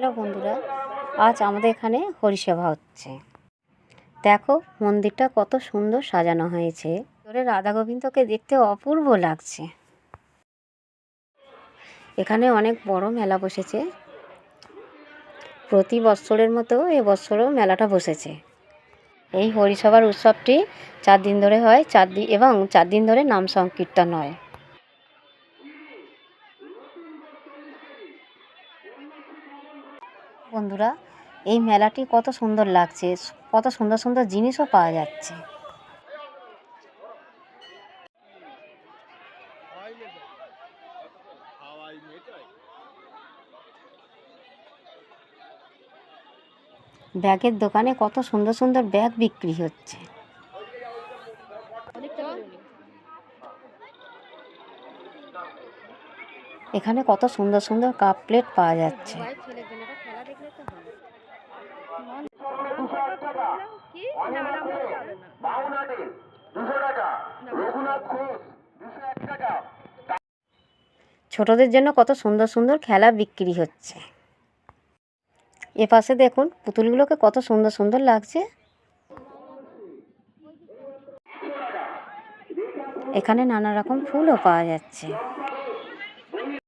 Hello বন্ধুরা, আজ আমাদের এখানে হরিসভা হচ্ছে। দেখো মন্দিরটা কত সুন্দর সাজানো হয়েছে। ভিতরে রাধা গোবিন্দকে দেখতে অপূর্ব লাগছে। এখানে অনেক বড় মেলা বসেছে। প্রতি বৎসরের মতো এবছরও মেলাটা বসেছে। এই হরিসভার উৎসবটি 4 দিন ধরে হয়, 4 দিন ধরে নাম সংকীর্তন হয়। বন্ধুরা, এই মেলাটি কত সুন্দর লাগছে, কত সুন্দর সুন্দর জিনিসও পাওয়া যাচ্ছে। ব্যাগের দোকানে কত সুন্দর সুন্দর ব্যাগ বিক্রি হচ্ছে। এখানে কত সুন্দর সুন্দর কাপ প্লেট পাওয়া যাচ্ছে। ছোটদের জন্য কত সুন্দর সুন্দর খেলা বিক্রি হচ্ছে। এপাশে দেখুন পুতুলগুলোকে কত সুন্দর সুন্দর লাগছে। এখানে নানা রকম ফুলও পাওয়া যাচ্ছে।